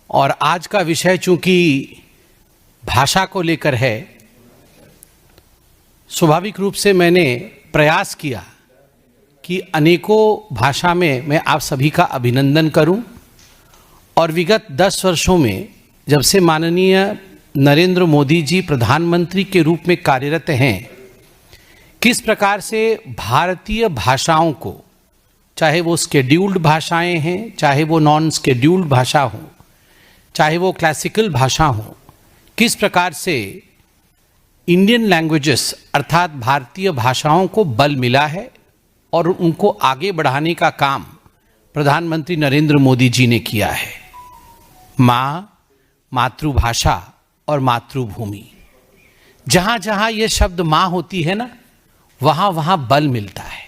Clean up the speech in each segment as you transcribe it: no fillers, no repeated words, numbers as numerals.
और आज का विषय चूंकि भाषा को लेकर है, स्वाभाविक रूप से मैंने प्रयास किया कि अनेकों भाषा में मैं आप सभी का अभिनंदन करूं और विगत 10 वर्षों में जब से माननीय नरेंद्र मोदी जी प्रधानमंत्री के रूप में कार्यरत हैं, किस प्रकार से भारतीय भाषाओं को, चाहे वो स्केड्यूल्ड भाषाएं हैं, चाहे वो नॉन स्केड्यूल्ड भाषा हो, चाहे वो क्लासिकल भाषा हो, किस प्रकार से इंडियन लैंग्वेजेस अर्थात भारतीय भाषाओं को बल मिला है और उनको आगे बढ़ाने का काम प्रधानमंत्री नरेंद्र मोदी जी ने किया है। माँ, मातृभाषा और मातृभूमि, जहाँ जहाँ ये शब्द माँ होती है ना, वहाँ वहाँ बल मिलता है,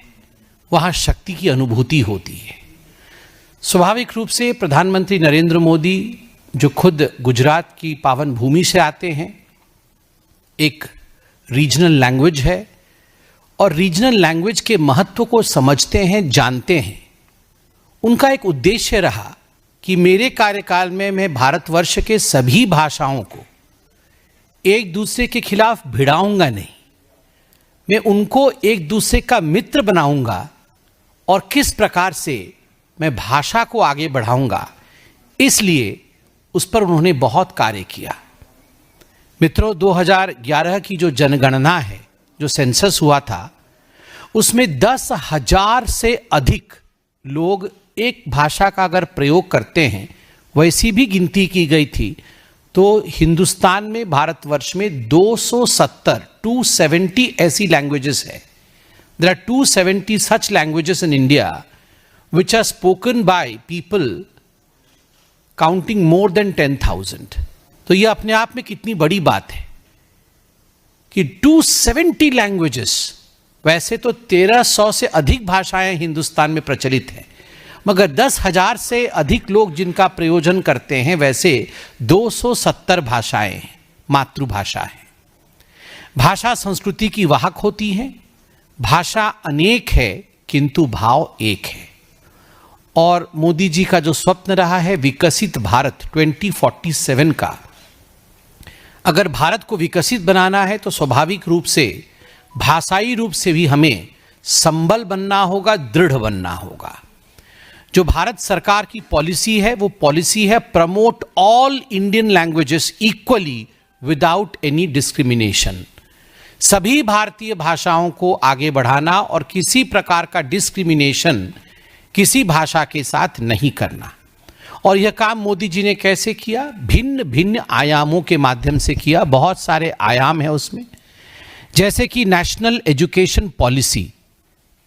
वहाँ शक्ति की अनुभूति होती है। स्वाभाविक रूप से प्रधानमंत्री नरेंद्र मोदी जो खुद गुजरात की पावन भूमि से आते हैं, एक रीजनल लैंग्वेज है और रीजनल लैंग्वेज के महत्व को समझते हैं, जानते हैं। उनका एक उद्देश्य रहा कि मेरे कार्यकाल में मैं भारतवर्ष के सभी भाषाओं को एक दूसरे के खिलाफ भिड़ाऊंगा नहीं, मैं उनको एक दूसरे का मित्र बनाऊंगा और किस प्रकार से मैं भाषा को आगे बढ़ाऊंगा, इसलिए उस पर उन्होंने बहुत कार्य किया। मित्रों, 2011 की जो जनगणना है, जो सेंसस हुआ था, उसमें 10,000 से अधिक लोग एक भाषा का अगर प्रयोग करते हैं, वैसी भी गिनती की गई थी, तो हिंदुस्तान में, भारतवर्ष में 270 ऐसी लैंग्वेजेस है। There are 270 such languages in India which are spoken by people counting more than 10,000. तो ये अपने आप में कितनी बड़ी बात है कि 270 लैंग्वेजेस। वैसे तो 1300 से अधिक भाषाएं हिंदुस्तान में प्रचलित हैं, मगर 10,000 से अधिक लोग जिनका प्रयोजन करते हैं, वैसे 270 भाषाएं हैं, मातृभाषा है। भाषा संस्कृति की वाहक होती है। भाषा अनेक है किंतु भाव एक है। और मोदी जी का जो स्वप्न रहा है विकसित भारत 2047 का, अगर भारत को विकसित बनाना है तो स्वाभाविक रूप से भाषाई रूप से भी हमें संबल बनना होगा, दृढ़ बनना होगा। जो भारत सरकार की पॉलिसी है, वो पॉलिसी है promote all Indian languages equally without any discrimination. सभी भारतीय भाषाओं को आगे बढ़ाना और किसी प्रकार का डिस्क्रिमिनेशन किसी भाषा के साथ नहीं करना। और यह काम मोदी जी ने कैसे किया? भिन्न भिन्न आयामों के माध्यम से किया। बहुत सारे आयाम है उसमें, जैसे कि नेशनल एजुकेशन पॉलिसी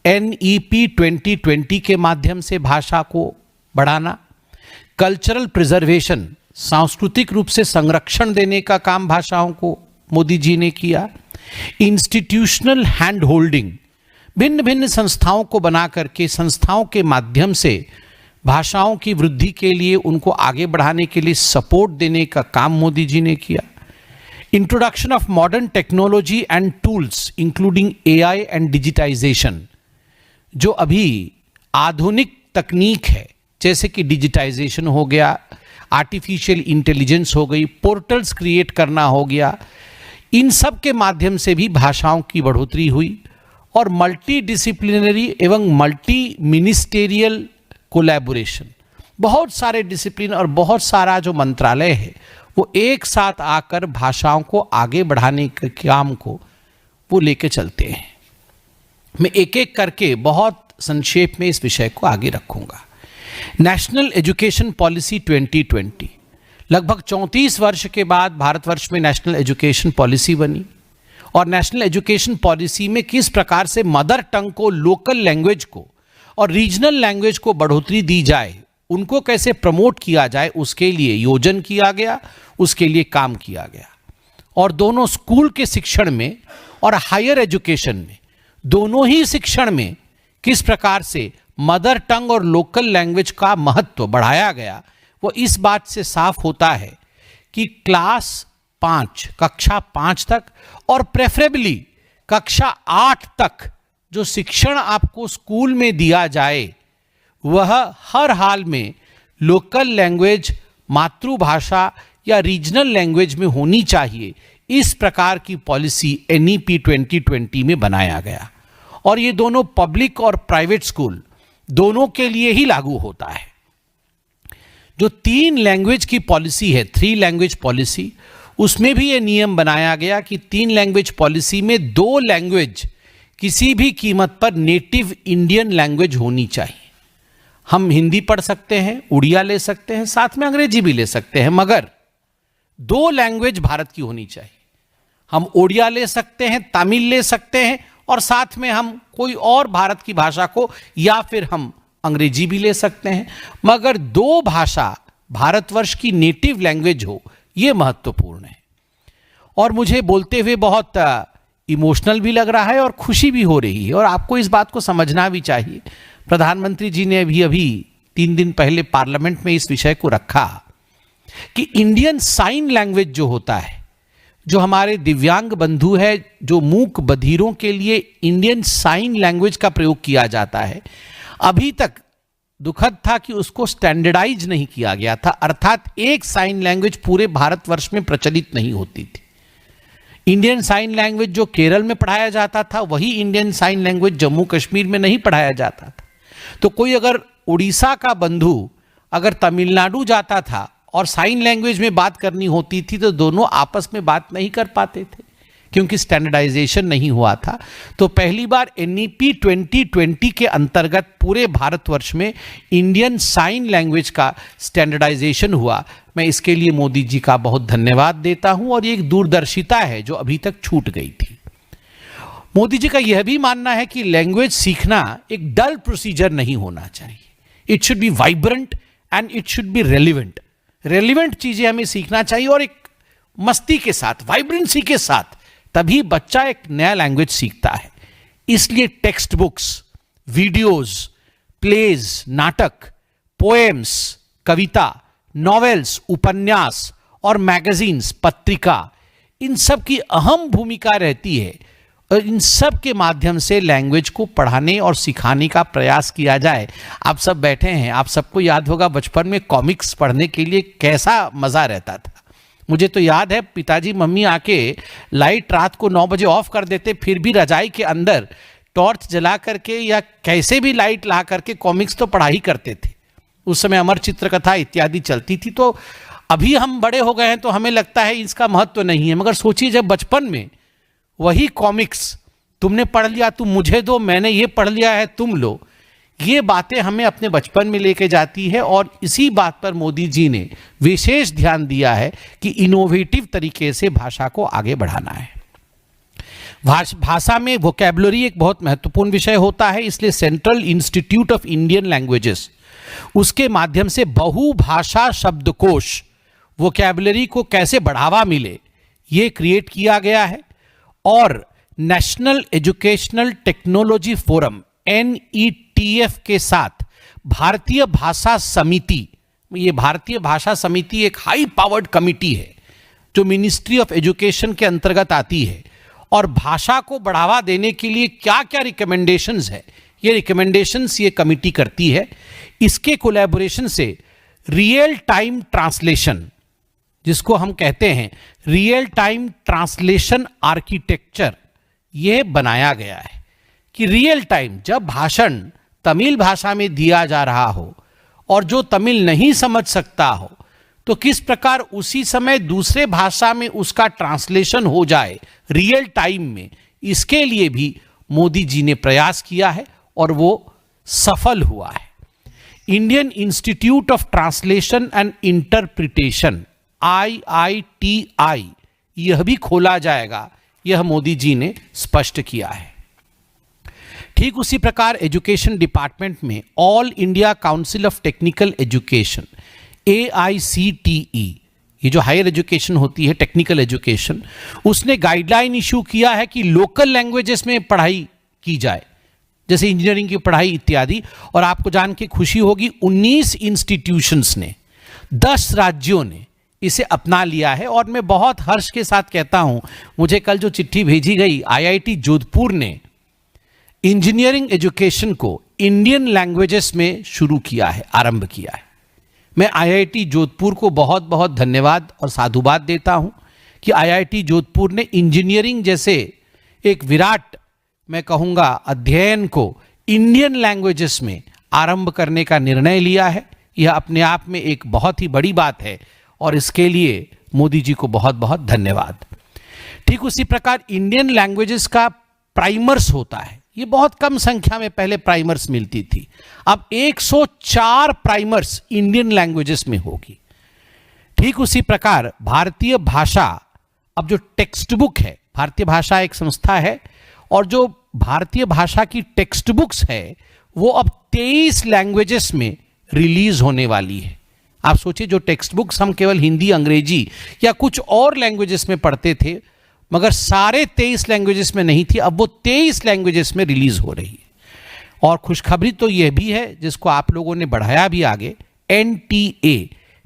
NEP 2020 के माध्यम से भाषा को बढ़ाना, कल्चरल प्रिजर्वेशन, सांस्कृतिक रूप से संरक्षण देने का काम भाषाओं को मोदी जी ने किया, इंस्टीट्यूशनल हैंड होल्डिंग, भिन्न भिन्न संस्थाओं को बना करके संस्थाओं के माध्यम से भाषाओं की वृद्धि के लिए, उनको आगे बढ़ाने के लिए सपोर्ट देने का काम मोदी जी ने किया। Introduction of modern technology and tools including AI and digitization, जो अभी आधुनिक तकनीक है, जैसे कि डिजिटाइजेशन हो गया, आर्टिफिशियल इंटेलिजेंस हो गई, पोर्टल्स क्रिएट करना हो गया, इन सब के माध्यम से भी भाषाओं की बढ़ोतरी हुई। और मल्टी डिसिप्लिनरी एवं मल्टी मिनिस्टेरियल कोलैबोरेशन, बहुत सारे डिसिप्लिन और बहुत सारा जो मंत्रालय है वो एक साथ आकर भाषाओं को आगे बढ़ाने के काम को वो लेके चलते हैं। मैं एक एक करके बहुत संक्षेप में इस विषय को आगे रखूंगा। नेशनल एजुकेशन पॉलिसी 2020, लगभग 34 वर्ष के बाद भारतवर्ष में नेशनल एजुकेशन पॉलिसी बनी। और नेशनल एजुकेशन पॉलिसी में किस प्रकार से मदर टंग को, लोकल लैंग्वेज को और रीजनल लैंग्वेज को बढ़ोतरी दी जाए, उनको कैसे प्रमोट किया जाए, उसके लिए योजन किया गया, उसके लिए काम किया गया। और दोनों स्कूल के शिक्षण में और हायर एजुकेशन में, दोनों ही शिक्षण में किस प्रकार से मदर टंग और लोकल लैंग्वेज का महत्व बढ़ाया गया, वो इस बात से साफ होता है कि कक्षा 5 तक और प्रेफरेबली कक्षा 8 तक जो शिक्षण आपको स्कूल में दिया जाए, वह हर हाल में लोकल लैंग्वेज, मातृभाषा या रीजनल लैंग्वेज में होनी चाहिए, इस प्रकार की पॉलिसी NEP 2020 में बनाया गया। और ये दोनों पब्लिक और प्राइवेट स्कूल दोनों के लिए ही लागू होता है। जो 3 लैंग्वेज की पॉलिसी है, 3 लैंग्वेज पॉलिसी, उसमें भी ये नियम बनाया गया कि 3 लैंग्वेज पॉलिसी में 2 लैंग्वेज किसी भी कीमत पर नेटिव इंडियन लैंग्वेज होनी चाहिए। हम हिंदी पढ़ सकते हैं, उड़िया ले सकते हैं, साथ में अंग्रेजी भी ले सकते हैं, मगर 2 लैंग्वेज भारत की होनी चाहिए। हम उड़िया ले सकते हैं, तमिल ले सकते हैं, और साथ में हम कोई और भारत की भाषा को, या फिर हम अंग्रेजी भी ले सकते हैं, मगर 2 भाषा भारतवर्ष की नेटिव लैंग्वेज हो, यह महत्वपूर्ण है। और मुझे बोलते हुए बहुत इमोशनल भी लग रहा है और खुशी भी हो रही है, और आपको इस बात को समझना भी चाहिए। प्रधानमंत्री जी ने अभी 3 दिन पहले पार्लियामेंट में इस विषय को रखा कि इंडियन साइन लैंग्वेज जो होता है, जो हमारे दिव्यांग बंधु है, जो मूक बधिरों के लिए इंडियन साइन लैंग्वेज का प्रयोग किया जाता है, अभी तक दुखद था कि उसको स्टैंडर्डाइज नहीं किया गया था, अर्थात एक साइन लैंग्वेज पूरे भारतवर्ष में प्रचलित नहीं होती थी। इंडियन साइन लैंग्वेज जो केरल में पढ़ाया जाता था, वही Indian sign language Jammu Kashmir में नहीं पढ़ाया जाता था। तो कोई अगर उड़ीसा का बंधु अगर तमिलनाडु जाता था और साइन लैंग्वेज में बात करनी होती थी, तो दोनों आपस में बात नहीं कर पाते थे, क्योंकि स्टैंडर्डाइजेशन नहीं हुआ था। तो पहली बार NEP 2020 के अंतर्गत पूरे भारतवर्ष में इंडियन साइन लैंग्वेज का स्टैंडर्डाइजेशन हुआ। मैं इसके लिए मोदी जी का बहुत धन्यवाद देता हूं, और ये एक दूरदर्शिता है जो अभी तक छूट गई थी। मोदी जी का यह भी मानना है कि लैंग्वेज सीखना एक डल प्रोसीजर नहीं होना चाहिए। It should be vibrant and it should be relevant. Relevant चीजें हमें सीखना चाहिए, और एक मस्ती के साथ, वाइब्रेंसी के साथ, तभी बच्चा एक नया लैंग्वेज सीखता है। इसलिए टेक्स्ट बुक्स, वीडियोस, प्लेज, नाटक, पोएम्स, कविता, नॉवेल्स, उपन्यास और मैगजीन्स, पत्रिका, इन सब की अहम भूमिका रहती है, और इन सब के माध्यम से लैंग्वेज को पढ़ाने और सिखाने का प्रयास किया जाए। आप सब बैठे हैं, आप सबको याद होगा बचपन में कॉमिक्स पढ़ने के लिए कैसा मजा रहता था। मुझे तो याद है, पिताजी मम्मी आके लाइट रात को 9 बजे ऑफ कर देते, फिर भी रजाई के अंदर टॉर्च जला करके या कैसे भी लाइट ला करके कॉमिक्स तो पढ़ा ही करते थे। उस समय अमर चित्र कथा इत्यादि चलती थी। तो अभी हम बड़े हो गए हैं तो हमें लगता है इसका महत्व नहीं है, मगर सोचिए जब बचपन में वही कॉमिक्स, तुमने पढ़ लिया तुम मुझे दो, मैंने ये पढ़ लिया है तुम लो, ये बातें हमें अपने बचपन में लेके जाती है। और इसी बात पर मोदी जी ने विशेष ध्यान दिया है कि इनोवेटिव तरीके से भाषा को आगे बढ़ाना है। भाषा में वोकैबुलरी एक बहुत महत्वपूर्ण विषय होता है, इसलिए central institute of Indian languages, उसके माध्यम से बहुभाषा शब्दकोश, वोकैबुलरी को कैसे बढ़ावा मिले, ये क्रिएट किया गया है। और national educational technology forum NETF के साथ भारतीय भाषा समिति, ये भारतीय भाषा समिति एक हाई पावर्ड कमिटी है जो मिनिस्ट्री ऑफ एजुकेशन के अंतर्गत आती है, और भाषा को बढ़ावा देने के लिए क्या क्या रिकमेंडेशंस है, ये रिकमेंडेशंस ये कमिटी करती है। इसके कोलैबोरेशन से रियल टाइम ट्रांसलेशन, जिसको हम कहते हैं रियल टाइम ट्रांसलेशन आर्किटेक्चर, ये बनाया गया है कि रियल टाइम जब भाषण तमिल भाषा में दिया जा रहा हो और जो तमिल नहीं समझ सकता हो, तो किस प्रकार उसी समय दूसरे भाषा में उसका ट्रांसलेशन हो जाए रियल टाइम में। इसके लिए भी मोदी जी ने प्रयास किया है और वो सफल हुआ है। Indian institute of translation and interpretation IITI यह भी खोला जाएगा, यह मोदी जी ने स्पष्ट किया है। ठीक उसी प्रकार एजुकेशन डिपार्टमेंट में all India council of technical education AICTE, ये जो हायर एजुकेशन होती है टेक्निकल एजुकेशन, उसने गाइडलाइन इशू किया है कि लोकल लैंग्वेजेस में पढ़ाई की जाए, जैसे इंजीनियरिंग की पढ़ाई इत्यादि। और आपको जान के खुशी होगी 19 इंस्टीट्यूशंस ने, 10 राज्यों ने इसे अपना लिया है। और मैं बहुत हर्ष के साथ कहता हूं, मुझे कल जो चिट्ठी भेजी गई, IIT जोधपुर ने इंजीनियरिंग एजुकेशन को इंडियन लैंग्वेजेस में शुरू किया है, आरंभ किया है। मैं आईआईटी जोधपुर को बहुत बहुत धन्यवाद और साधुवाद देता हूं कि आईआईटी जोधपुर ने इंजीनियरिंग जैसे एक विराट, मैं कहूंगा, अध्ययन को इंडियन लैंग्वेजेस में आरंभ करने का निर्णय लिया है। यह अपने आप में एक बहुत ही बड़ी बात है और इसके लिए मोदी जी को बहुत बहुत धन्यवाद। ठीक उसी प्रकार इंडियन लैंग्वेजेस का प्राइमर्स होता है। ये बहुत कम संख्या में पहले प्राइमर्स मिलती थी, अब 104 प्राइमर्स इंडियन लैंग्वेजेस में होगी। ठीक उसी प्रकार भारतीय भाषा, अब जो टेक्स्ट बुक है, भारतीय भाषा एक संस्था है और जो भारतीय भाषा की टेक्स्ट बुक्स है वो अब 23 लैंग्वेजेस में रिलीज होने वाली है। आप सोचिए, जो टेक्स्ट बुक्स हम केवल हिंदी, अंग्रेजी या कुछ और लैंग्वेजेस में पढ़ते थे, मगर सारे 23 लैंग्वेजेस में नहीं थी, अब वो 23 लैंग्वेजेस में रिलीज हो रही है। और खुशखबरी तो यह भी है, जिसको आप लोगों ने बढ़ाया भी आगे, NTA,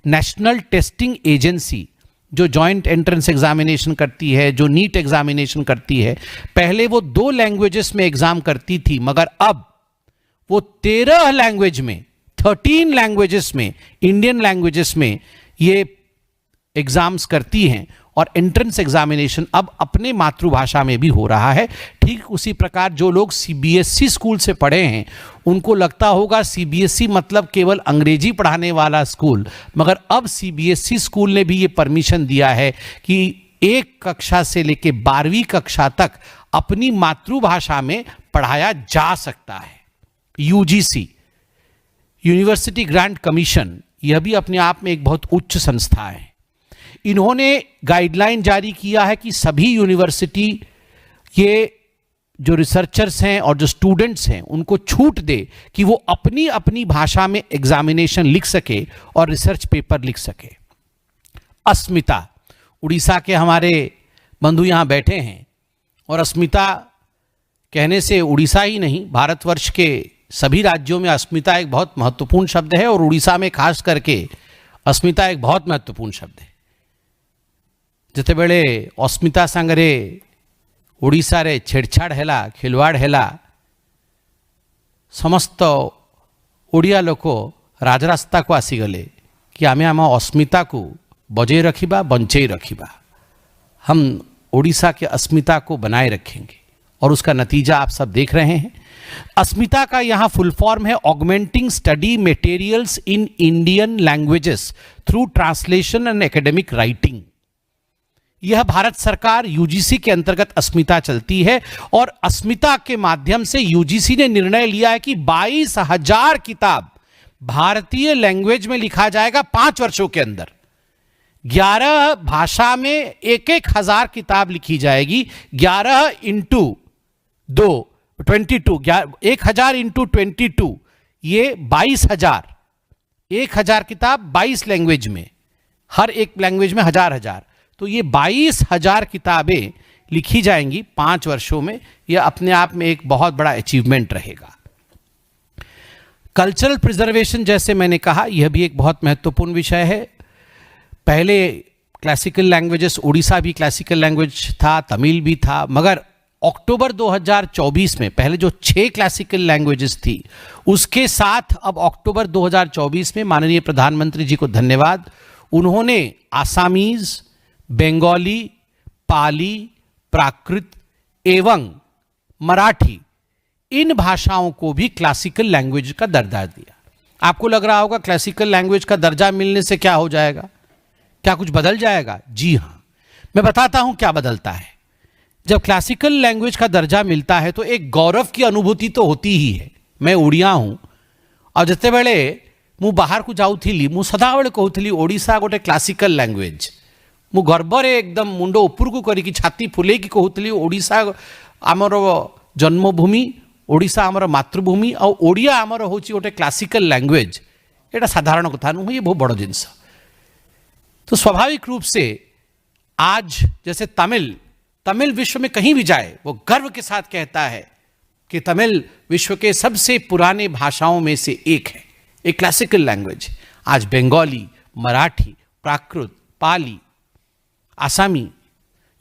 नेशनल टेस्टिंग एजेंसी, जो जॉइंट एंट्रेंस एग्जामिनेशन करती है, जो नीट एग्जामिनेशन करती है, पहले वो 2 लैंग्वेजेस में एग्जाम करती थी, मगर अब वो 13 लैंग्वेज में, 13 लैंग्वेजेस में, इंडियन लैंग्वेजेस में ये एग्जाम्स करती हैं और एंट्रेंस एग्जामिनेशन अब अपने मातृभाषा में भी हो रहा है। ठीक उसी प्रकार जो लोग CBSE स्कूल से पढ़े हैं उनको लगता होगा CBSE मतलब केवल अंग्रेजी पढ़ाने वाला स्कूल, मगर अब CBSE स्कूल ने भी ये परमिशन दिया है कि 1 कक्षा से लेकर 12वीं कक्षा तक अपनी मातृभाषा में पढ़ाया जा सकता है। UGC, यूनिवर्सिटी ग्रांट कमीशन, यह भी अपने आप में एक बहुत उच्च संस्था है। इन्होंने गाइडलाइन जारी किया है कि सभी यूनिवर्सिटी, ये जो रिसर्चर्स हैं और जो स्टूडेंट्स हैं, उनको छूट दे कि वो अपनी अपनी भाषा में एग्जामिनेशन लिख सके और रिसर्च पेपर लिख सके। अस्मिता, उड़ीसा के हमारे बंधु यहाँ बैठे हैं और अस्मिता कहने से उड़ीसा ही नहीं, भारतवर्ष के सभी राज्यों में अस्मिता एक बहुत महत्वपूर्ण शब्द है और उड़ीसा में खास करके अस्मिता एक बहुत महत्वपूर्ण शब्द है। जितेबेले अस्मिता सांगरे ओडिशा रे छेड़छाड़ हैला, खिलवाड़ हैला, समस्त ओडिया लोक राजरास्ता को आसीगले कि आमे आम अस्मिता को बजे रखिबा, बंचई रखिबा। हम ओडिशा के अस्मिता को बनाए रखेंगे और उसका नतीजा आप सब देख रहे हैं। अस्मिता का यहाँ फुल फॉर्म है augmenting study materials in Indian languages through translation and academic writing. यह भारत सरकार यूजीसी के अंतर्गत अस्मिता चलती है और अस्मिता के माध्यम से यूजीसी ने निर्णय लिया है कि 22,000 किताब भारतीय लैंग्वेज में लिखा जाएगा 5 वर्षों के अंदर। 11 भाषा में 1,000 किताब लिखी जाएगी। 11 इंटू 2 22, 1,000 इंटू 22, ये 22,000। 1,000 किताब 22 लैंग्वेज में, हर एक लैंग्वेज में 1,000, तो ये 22,000 किताबें लिखी जाएंगी 5 वर्षों में। यह अपने आप में एक बहुत बड़ा अचीवमेंट रहेगा। कल्चरल प्रिजर्वेशन, जैसे मैंने कहा, यह भी एक बहुत महत्वपूर्ण विषय है। पहले क्लासिकल लैंग्वेजेस, उड़ीसा भी क्लासिकल लैंग्वेज था, तमिल भी था, मगर अक्टूबर 2024 में पहले जो 6 क्लासिकल लैंग्वेजेस थी, उसके साथ अब अक्टूबर 2024 में माननीय प्रधानमंत्री जी को धन्यवाद, उन्होंने आसामीज, बंगाली, पाली, प्राकृत एवं मराठी, इन भाषाओं को भी क्लासिकल लैंग्वेज का दर्जा दिया। आपको लग रहा होगा क्लासिकल लैंग्वेज का दर्जा मिलने से क्या हो जाएगा, क्या कुछ बदल जाएगा? जी हां, मैं बताता हूं क्या बदलता है। जब क्लासिकल लैंग्वेज का दर्जा मिलता है तो एक गौरव की अनुभूति तो होती ही है। मैं ओडिया हूं और जिते बेले मु बाहर को जाऊली, मु सदाबले कहूली ओडिशा गोटे क्लासिकल लैंग्वेज। मु गर्वरे एकदम मुंड ऊपर को करी छाती फुले की कहूली ओडिशा आमर जन्मभूमि, ओडिशा आमर मातृभूमि और ओडिया आमर हूँ गोटे क्लासिकल लैंग्वेज। ये साधारण कथा नुह, ये बहुत बड़ जिनस। तो स्वाभाविक रूप से आज जैसे तमिल विश्व में कहीं भी जाए वो गर्व के साथ कहता है कि तमिल विश्व के सबसे पुराने भाषाओं में से एक है, एक क्लासिकल लैंग्वेज। आज बंगाली, मराठी, प्राकृत, पाली, आसामी,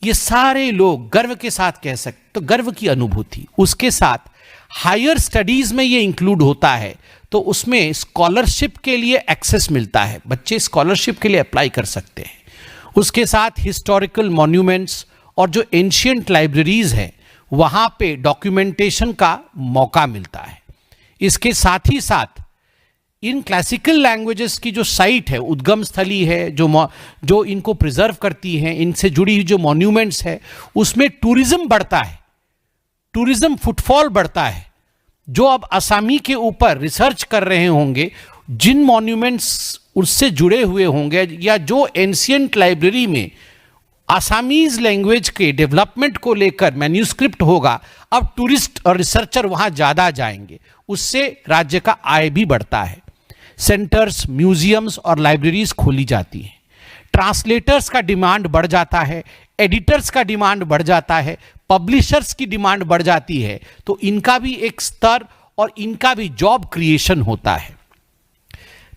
ये सारे लोग गर्व के साथ कह सकते। तो गर्व की अनुभूति, उसके साथ हायर स्टडीज में ये इंक्लूड होता है तो उसमें स्कॉलरशिप के लिए एक्सेस मिलता है, बच्चे स्कॉलरशिप के लिए अप्लाई कर सकते हैं। उसके साथ हिस्टोरिकल मॉन्यूमेंट्स और जो एंशियंट लाइब्रेरीज हैं वहाँ पे डॉक्यूमेंटेशन का मौका मिलता है। इसके साथ ही साथ इन क्लासिकल लैंग्वेजेस की जो साइट है, उद्गम स्थली है, जो इनको प्रिजर्व करती हैं, इनसे जुड़ी हुई जो मॉन्यूमेंट्स है, उसमें टूरिज्म बढ़ता है, टूरिज्म फुटफॉल बढ़ता है। जो अब असामी के ऊपर रिसर्च कर रहे होंगे, जिन मॉन्यूमेंट्स उससे जुड़े हुए होंगे या जो एंशियंट लाइब्रेरी में आसामीज लैंग्वेज के डेवलपमेंट को लेकर मैन्यूस्क्रिप्ट होगा, अब टूरिस्ट और रिसर्चर वहां ज्यादा जाएंगे, उससे राज्य का आय भी बढ़ता है। सेंटर्स, म्यूजियम्स और लाइब्रेरीज खोली जाती हैं। ट्रांसलेटर्स का डिमांड बढ़ जाता है, एडिटर्स का डिमांड बढ़ जाता है, पब्लिशर्स की डिमांड बढ़ जाती है, तो इनका भी एक स्तर और इनका भी जॉब क्रिएशन होता है।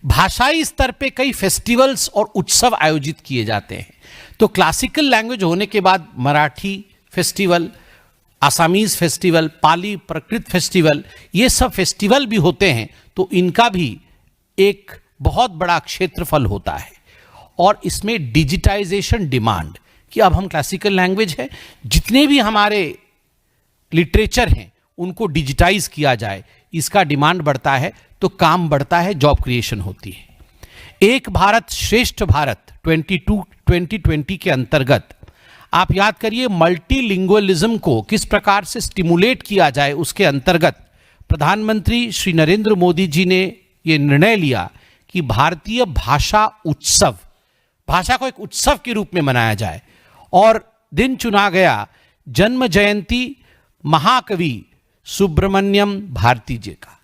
भाषाई स्तर पे कई फेस्टिवल्स और उत्सव आयोजित किए जाते हैं। तो क्लासिकल लैंग्वेज होने के बाद मराठी फेस्टिवल, आसामीज फेस्टिवल, पाली प्रकृत फेस्टिवल, ये सब फेस्टिवल भी होते हैं, तो इनका भी एक बहुत बड़ा क्षेत्रफल होता है। और इसमें डिजिटाइजेशन डिमांड कि अब हम क्लासिकल लैंग्वेज है, जितने भी हमारे लिटरेचर हैं उनको डिजिटाइज किया जाए, इसका डिमांड बढ़ता है, तो काम बढ़ता है, जॉब क्रिएशन होती है। एक भारत श्रेष्ठ भारत 2020 के अंतर्गत आप याद करिए मल्टीलिंगुअलिज्म को किस प्रकार से स्टिमुलेट किया जाए, उसके अंतर्गत प्रधानमंत्री श्री नरेंद्र मोदी जी ने ये निर्णय लिया कि भारतीय भाषा उत्सव, भाषा को एक उत्सव के रूप में मनाया जाए। और दिन चुना गया जन्म जयंती महाकवि सुब्रमण्यम भारती जी का।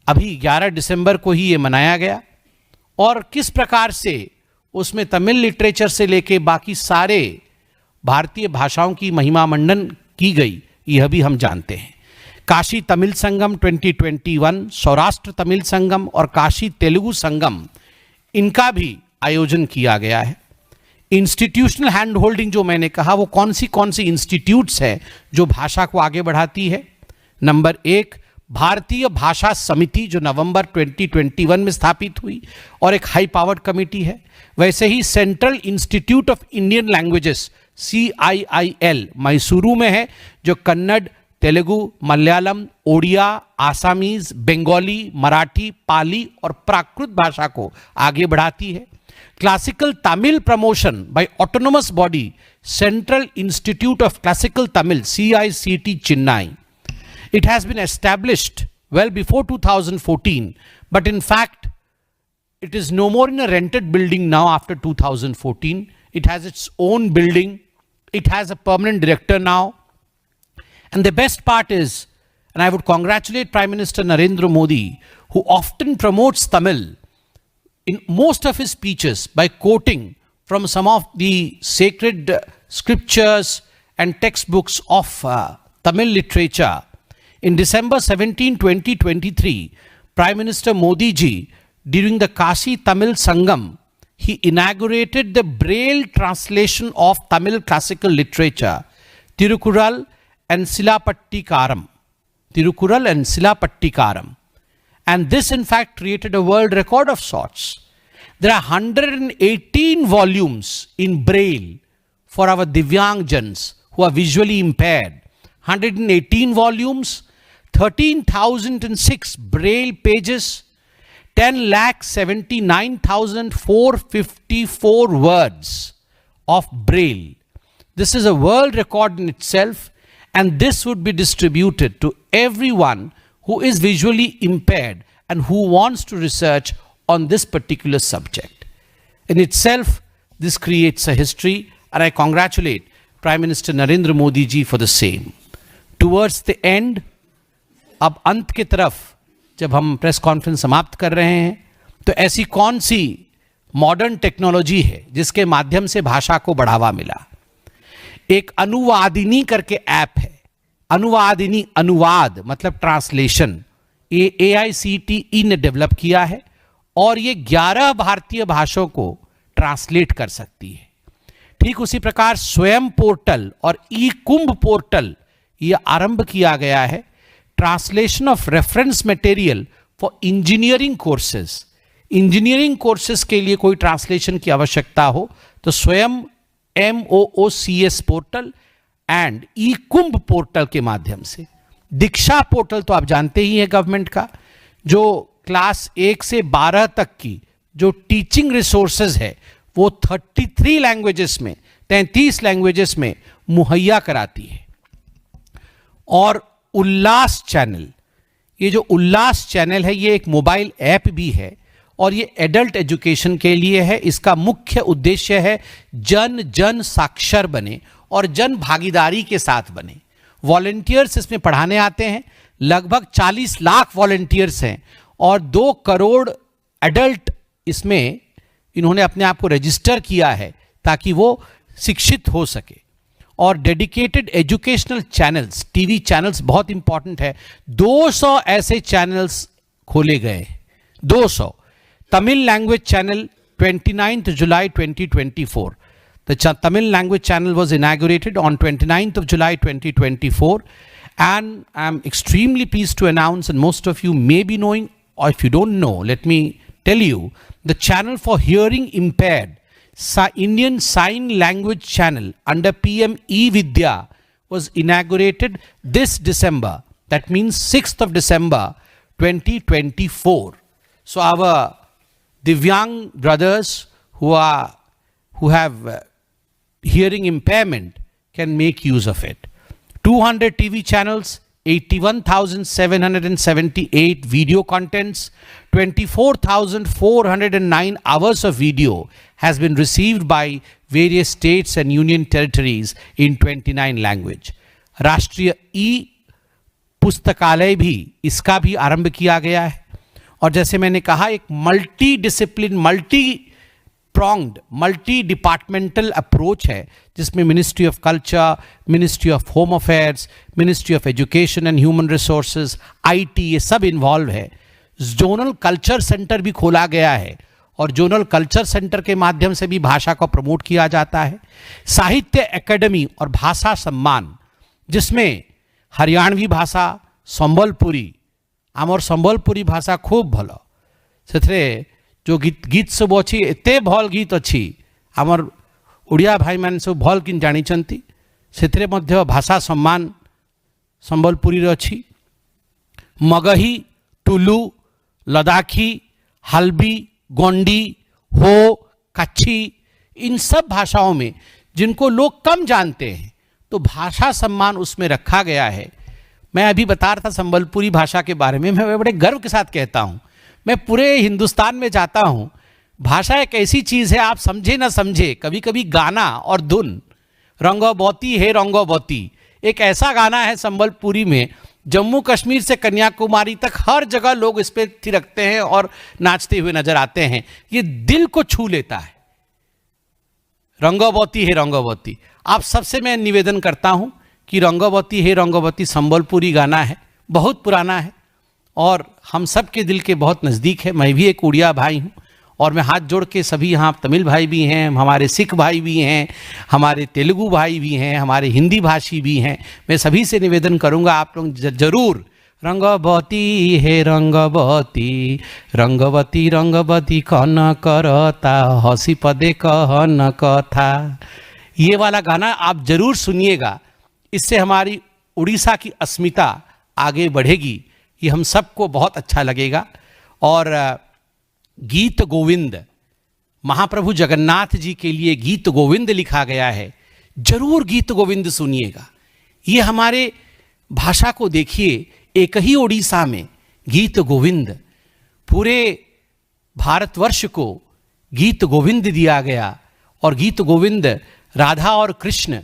अभी 11 दिसंबर को ही ये मनाया गया। और किस प्रकार से उसमें तमिल लिटरेचर से लेके बाकी सारे भारतीय भाषाओं की महिमा मंडन की गई, यह भी हम जानते हैं। काशी तमिल संगम 2021, सौराष्ट्र तमिल संगम और काशी तेलुगु संगम, इनका भी आयोजन किया गया है। इंस्टीट्यूशनल हैंड होल्डिंग जो मैंने कहा, वो कौन सी इंस्टीट्यूट्स है जो भाषा को आगे बढ़ाती है। नंबर 1 भारतीय भाषा समिति जो नवंबर 2021 में स्थापित हुई और एक हाई पावर्ड कमेटी है। वैसे ही central institute of Indian languages CIIL Mysuru में है, जो कन्नड़, तेलुगु, मलयालम, ओडिया, आसामीज, बंगाली, मराठी, पाली और प्राकृत भाषा को आगे बढ़ाती है। Classical Tamil promotion by autonomous body central institute of classical Tamil CICT Chennai. It has been established well before 2014, but in fact, it is no more in a rented building now after 2014. It has its own building. It has a permanent director now. And the best part is, and I would congratulate Prime Minister Narendra Modi, who often promotes Tamil in most of his speeches by quoting from some of the sacred scriptures and textbooks of Tamil literature. In December 17, 2023, Prime Minister Modi ji, during the Kashi Tamil Sangam, he inaugurated the Braille translation of Tamil classical literature, Tirukural and Silapattikaram. Tirukural and Silapattikaram. And this in fact created a world record of sorts. There are 118 volumes in Braille for our Divyangjans who are visually impaired. 118 volumes, 13,006 Braille pages, 10,79,454 words of Braille. This is a world record in itself, and this would be distributed to everyone who is visually impaired and who wants to research on this particular subject. In itself, this creates a history, and I congratulate Prime Minister Narendra Modi ji for the same. Towards the end, अब अंत की तरफ जब हम press conference समाप्त कर रहे हैं, तो ऐसी कौन सी मॉडर्न टेक्नोलॉजी है जिसके माध्यम से भाषा को बढ़ावा मिला? एक अनुवादिनी करके ऐप है। अनुवादिनी, अनुवाद मतलब ट्रांसलेशन, ये AICTE ने डेवलप किया है और ये 11 भारतीय भाषाओं को ट्रांसलेट कर सकती है। ठीक उसी प्रकार स्वयं पोर्टल और ई-कुंभ पोर्टल ये आरंभ किया गया है, translation of reference material for engineering courses. Engineering courses के लिए कोई ट्रांसलेशन की आवश्यकता हो तो स्वयं MOOCS पोर्टल एंड ई-कुंभ पोर्टल के माध्यम से। दीक्षा पोर्टल तो आप जानते ही हैं गवर्नमेंट का, जो क्लास 1 से 12 तक की जो टीचिंग रिसोर्सेज है वो 33 लैंग्वेजेस में, 33 लैंग्वेजेस में मुहैया कराती है। और उल्लास चैनल, ये जो उल्लास चैनल है ये एक मोबाइल ऐप भी है और ये एडल्ट एजुकेशन के लिए है। इसका मुख्य उद्देश्य है जन जन साक्षर बने और जन भागीदारी के साथ बने। वॉलंटियर्स इसमें पढ़ाने आते हैं, लगभग 40 लाख वॉलंटियर्स हैं और 2 करोड़ एडल्ट इसमें इन्होंने अपने आप को रजिस्टर किया है ताकि वो शिक्षित हो सके। और dedicated educational channels, TV channels बहुत इंपॉर्टेंट है। 200 ऐसे चैनल्स खोले गए, 200। Tamil language channel 29th July 2024. The Tamil language channel was inaugurated on 29th of July 2024, and I'm extremely pleased to announce, and most of you may be knowing, or if you don't know, let me tell you, the channel for hearing impaired, Indian Sign Language channel under PM E-Vidya was inaugurated this December. That means 6th of December 2024. So our Divyang brothers who have hearing impairment can make use of it. 200 TV channels, 81,778 video contents, 24,409 hours of video has been received by various states and union territories in 29 language. राष्ट्रीय ई पुस्तकालय भी, इसका भी आरंभ किया गया है। और जैसे मैंने कहा, एक multi discipline, multi pronged, multi-departmental approach है जिसमें ministry of culture, ministry of home affairs, ministry of education and human resources, IT, ये सब इन्वॉल्व है। जोनल कल्चर सेंटर भी खोला गया है और जोनल कल्चर सेंटर के माध्यम से भी भाषा को प्रमोट किया जाता है। साहित्य एकेडमी और भाषा सम्मान, जिसमें हरियाणवी भाषा, संबलपुरी, आमर संबलपुरी भाषा खूब भल, से जो गीत सब अच्छी, एते भल गीत अच्छी, आमर ओडिया भाई मान सब भल कि जानिचंती, से मध्य भाषा सम्मान संबलपुरी अच्छी। मगही, टुलू, लद्दाखी, हल्बी, गोंडी, हो, कच्छी, इन सब भाषाओं में जिनको लोग कम जानते हैं तो भाषा सम्मान उसमें रखा गया है। मैं अभी बता रहा था संबलपुरी भाषा के बारे में, मैं बड़े गर्व के साथ कहता हूँ, मैं पूरे हिंदुस्तान में जाता हूँ, भाषा एक ऐसी चीज़ है, आप समझे ना समझे, कभी कभी गाना और धुन, रंगोबती है रंगोबती, एक ऐसा गाना है संबलपुरी में, जम्मू कश्मीर से कन्याकुमारी तक हर जगह लोग इस पे थिरकते हैं और नाचते हुए नजर आते हैं। ये दिल को छू लेता है। रंगोबती है रंगोबती, आप सबसे मैं निवेदन करता हूँ कि रंगोबती है रंगोबती संबलपुरी गाना है, बहुत पुराना है और हम सब के दिल के बहुत नज़दीक है। मैं भी एक उड़िया भाई हूँ और मैं हाथ जोड़ के सभी यहाँ तमिल भाई भी हैं, हमारे सिख भाई भी हैं, हमारे तेलुगु भाई भी हैं, हमारे हिंदी भाषी भी हैं, मैं सभी से निवेदन करूँगा आप लोग जरूर रंगवती है रंगवती, रंगवती रंगवती कन करता, हंसी पदे कहन कथा, ये वाला गाना आप जरूर सुनिएगा। इससे हमारी उड़ीसा की अस्मिता आगे बढ़ेगी, ये हम सबको बहुत अच्छा लगेगा। और गीत गोविंद, महाप्रभु जगन्नाथ जी के लिए गीत गोविंद लिखा गया है, जरूर गीत गोविंद सुनिएगा। ये हमारे भाषा को देखिए, एक ही उड़ीसा में गीत गोविंद, पूरे भारतवर्ष को गीत गोविंद दिया गया। और गीत गोविंद राधा और कृष्ण,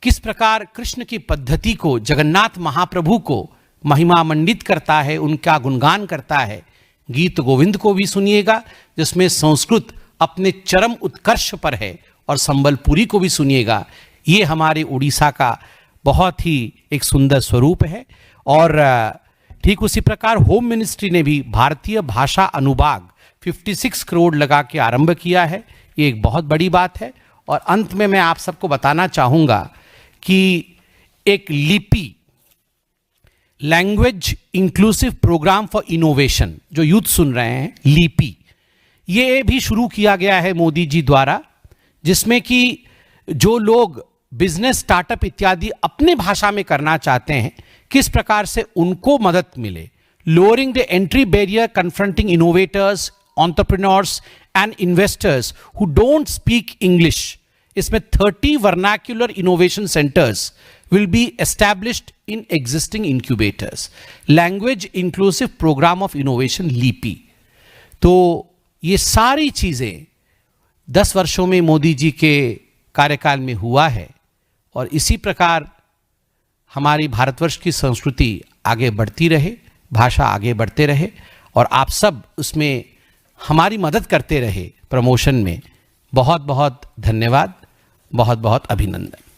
किस प्रकार कृष्ण की पद्धति को, जगन्नाथ महाप्रभु को महिमा मंडित करता है, उनका गुणगान करता है। गीत गोविंद को भी सुनिएगा जिसमें संस्कृत अपने चरम उत्कर्ष पर है, और संबलपुरी को भी सुनिएगा। ये हमारे उड़ीसा का बहुत ही एक सुंदर स्वरूप है। और ठीक उसी प्रकार होम मिनिस्ट्री ने भी भारतीय भाषा अनुभाग 56 करोड़ लगा के आरंभ किया है, ये एक बहुत बड़ी बात है। और अंत में मैं आप सबको बताना चाहूँगा कि एक language inclusive program for innovation, जो यूथ सुन रहे हैं, लीपी, ये भी शुरू किया गया है मोदी जी द्वारा, जिसमें कि जो लोग बिजनेस, स्टार्टअप इत्यादि अपने भाषा में करना चाहते हैं, किस प्रकार से उनको मदद मिले. Lowering the entry barrier confronting innovators, entrepreneurs and investors who don't speak English. इसमें 30 vernacular innovation centres will be established in existing incubators. Language Inclusive Program of Innovation, LEAPI. तो ये सारी चीज़ें 10 वर्षों में मोदी जी के कार्यकाल में हुआ है, और इसी प्रकार हमारी भारतवर्ष की संस्कृति आगे बढ़ती रहे, भाषा आगे बढ़ते रहे, और आप सब उसमें हमारी मदद करते रहे प्रमोशन में. बहुत बहुत धन्यवाद, बहुत बहुत अभिनंदन.